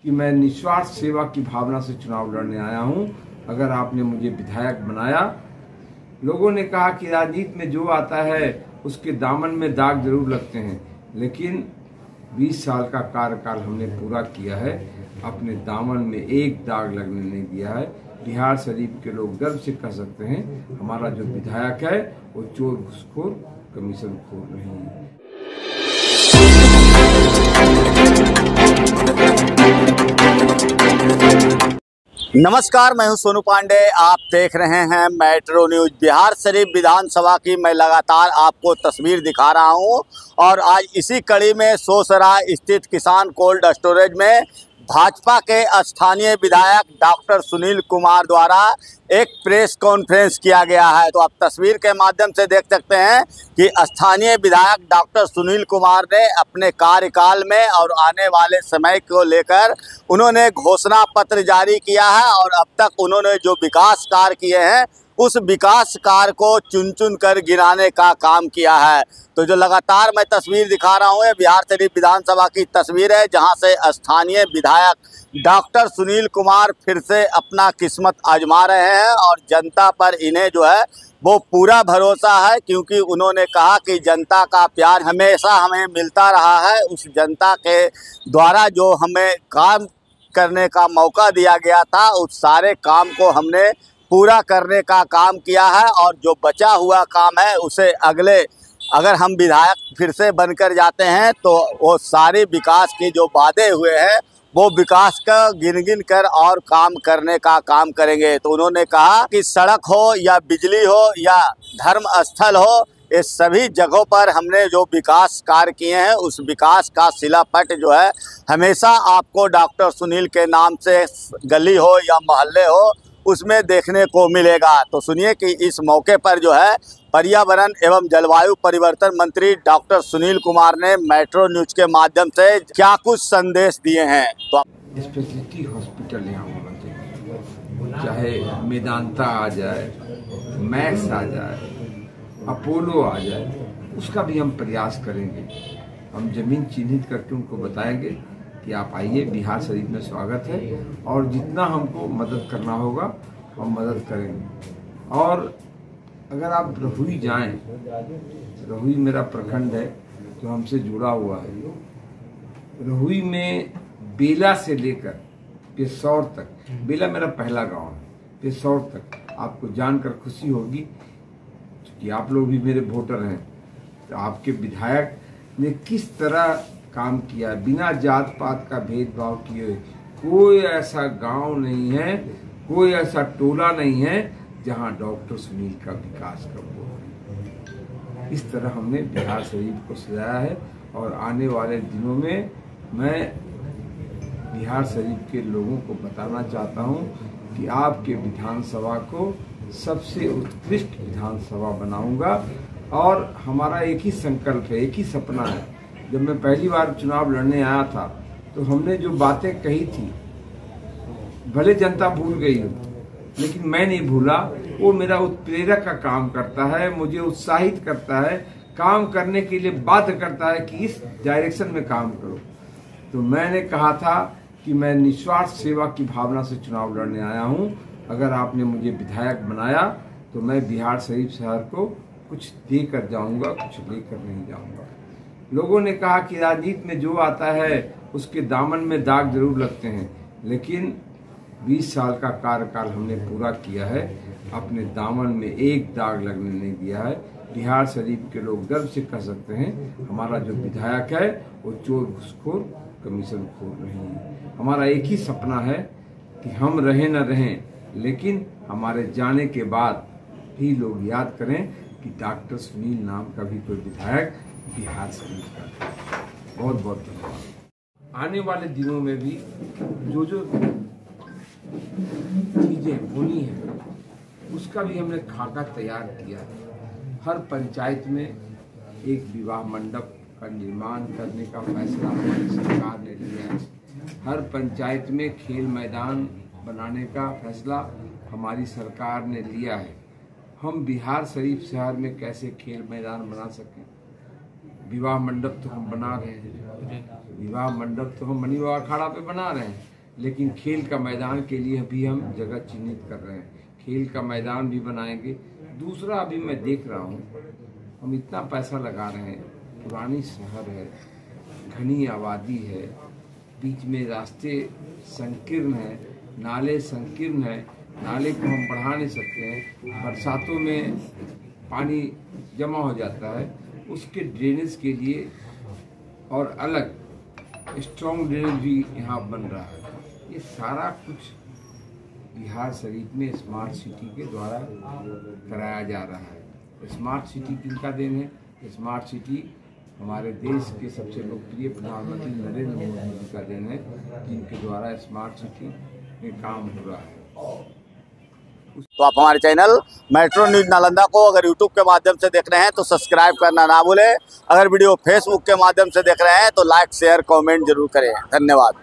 कि मैं निस्वार्थ सेवा की भावना से चुनाव लड़ने आया हूं। अगर आपने मुझे विधायक बनाया, लोगों ने कहा कि राजनीति में जो आता है उसके दामन में दाग जरूर लगते हैं, लेकिन 20 साल का कार्यकाल हमने पूरा किया है, अपने दामन में एक दाग लगने नहीं दिया है। बिहार शरीफ के लोग गर्व से कह सकते हैं हमारा जो विधायक है वो चोर, घूसखोर, कमीशन खोर नहीं है। नमस्कार, मैं हूं सोनू पांडे। आप देख रहे हैं मेट्रो न्यूज। बिहार शरीफ विधानसभा की मैं लगातार आपको तस्वीर दिखा रहा हूं और आज इसी कड़ी में सोसराय स्थित किसान कोल्ड स्टोरेज में भाजपा के स्थानीय विधायक डॉक्टर सुनील कुमार द्वारा एक प्रेस कॉन्फ्रेंस किया गया है। तो आप तस्वीर के माध्यम से देख सकते हैं कि स्थानीय विधायक डॉक्टर सुनील कुमार ने अपने कार्यकाल में और आने वाले समय को लेकर उन्होंने घोषणा पत्र जारी किया है और अब तक उन्होंने जो विकास कार्य किए हैं उस विकास कार्य को चुन चुन कर गिराने का काम किया है। तो जो लगातार मैं तस्वीर दिखा रहा हूँ, ये बिहार शरीफ विधानसभा की तस्वीर है, जहां से स्थानीय विधायक डॉक्टर सुनील कुमार फिर से अपना किस्मत आजमा रहे हैं और जनता पर इन्हें जो है वो पूरा भरोसा है, क्योंकि उन्होंने कहा कि जनता का प्यार हमेशा हमें मिलता रहा है। उस जनता के द्वारा जो हमें काम करने का मौका दिया गया था, उस सारे काम को हमने पूरा करने का काम किया है और जो बचा हुआ काम है उसे अगर हम विधायक फिर से बनकर जाते हैं तो वो सारे विकास के जो वादे हुए हैं वो विकास का गिन गिन कर और काम करने का काम करेंगे। तो उन्होंने कहा कि सड़क हो या बिजली हो या धर्म स्थल हो, ये सभी जगहों पर हमने जो विकास कार्य किए हैं उस विकास का शिलापट जो है हमेशा आपको डॉक्टर सुनील के नाम से गली हो या मोहल्ले हो उसमें देखने को मिलेगा। तो सुनिए कि इस मौके पर जो है पर्यावरण एवं जलवायु परिवर्तन मंत्री डॉक्टर सुनील कुमार ने मेट्रो न्यूज के माध्यम से क्या कुछ संदेश दिए हैं। तो स्पेशलिटी हॉस्पिटल यहाँ होना चाहिए, चाहे मेदांता आ जाए, मैक्स आ जाए, अपोलो आ जाए, उसका भी हम प्रयास करेंगे। हम जमीन चिन्हित करके उनको बताएंगे कि आप आइए, बिहार शरीफ में स्वागत है और जितना हमको मदद करना होगा हम मदद करेंगे। और अगर आप रहुई जाएं, रहुई मेरा प्रखंड है जो हमसे जुड़ा हुआ है। रहुई में बेला से लेकर पेशौर तक, बेला मेरा पहला गांव है, पेशौर तक आपको जानकर खुशी होगी कि आप लोग भी मेरे वोटर हैं, तो आपके विधायक ने किस तरह काम किया बिना जात पात का भेदभाव किए। कोई ऐसा गांव नहीं है, कोई ऐसा टोला नहीं है जहां डॉक्टर सुनील का विकास कब हो। इस तरह हमने बिहार शरीफ को सजाया है और आने वाले दिनों में मैं बिहार शरीफ के लोगों को बताना चाहता हूं कि आपके विधानसभा को सबसे उत्कृष्ट विधानसभा बनाऊंगा। और हमारा एक ही संकल्प है, एक ही सपना है। जब मैं पहली बार चुनाव लड़ने आया था तो हमने जो बातें कही थी, भले जनता भूल गई हो, लेकिन मैं नहीं भूला। वो मेरा उत्प्रेरक का काम करता है, मुझे उत्साहित करता है, काम करने के लिए बाध्य करता है कि इस डायरेक्शन में काम करो। तो मैंने कहा था कि मैं निस्वार्थ सेवा की भावना से चुनाव लड़ने आया हूं। अगर आपने मुझे विधायक बनाया तो मैं बिहार शरीफ शहर को कुछ देकर जाऊंगा, कुछ लेकर नहीं जाऊंगा। लोगों ने कहा कि राजनीति में जो आता है उसके दामन में दाग जरूर लगते हैं, लेकिन 20 साल का कार्यकाल हमने पूरा किया है, अपने दामन में एक दाग लगने नहीं दिया है। बिहार शरीफ के लोग गर्व से कह सकते हैं हमारा जो विधायक है वो चोर, घूसखोर, कमीशन खोर नहीं है। हमारा एक ही सपना है कि हम रहें न रहें, लेकिन हमारे जाने के बाद भी लोग याद करें कि डॉक्टर सुनील नाम का भी कोई विधायक बिहार शरीफ का। बहुत बहुत धन्यवाद। आने वाले दिनों में भी जो जो चीजें होनी है उसका भी हमने खाका तैयार किया है। हर पंचायत में एक विवाह मंडप का निर्माण करने का फैसला हमारी सरकार ने लिया है। हर पंचायत में खेल मैदान बनाने का फैसला हमारी सरकार ने लिया है। हम बिहार शरीफ शहर में कैसे खेल मैदान बना सकें, विवाह मंडप तो हम बना रहे हैं। विवाह मंडप तो हम मनी बाबा अखाड़ा पे बना रहे हैं, लेकिन खेल का मैदान के लिए भी हम जगह चिन्हित कर रहे हैं। खेल का मैदान भी बनाएंगे। दूसरा, अभी मैं देख रहा हूँ, हम इतना पैसा लगा रहे हैं, पुरानी शहर है, घनी आबादी है, बीच में रास्ते संकीर्ण है, नाले संकीर्ण है, नाले को हम बढ़ा नहीं सकते हैं। बरसातों में पानी जमा हो जाता है, उसके ड्रेनेज के लिए और अलग स्ट्रॉन्ग ड्रेनेज भी यहाँ बन रहा है। ये सारा कुछ बिहार शरीफ में स्मार्ट सिटी के द्वारा कराया जा रहा है। स्मार्ट सिटी किनका देन है? स्मार्ट सिटी हमारे देश के सबसे लोकप्रिय प्रधानमंत्री नरेंद्र मोदी जी का देन है, जिनके द्वारा स्मार्ट सिटी में काम हो रहा है। तो आप हमारे चैनल मेट्रो न्यूज नालंदा को अगर यूट्यूब के माध्यम से देख रहे हैं तो सब्सक्राइब करना ना भूलें। अगर वीडियो फेसबुक के माध्यम से देख रहे हैं तो लाइक शेयर कमेंट जरूर करें। धन्यवाद।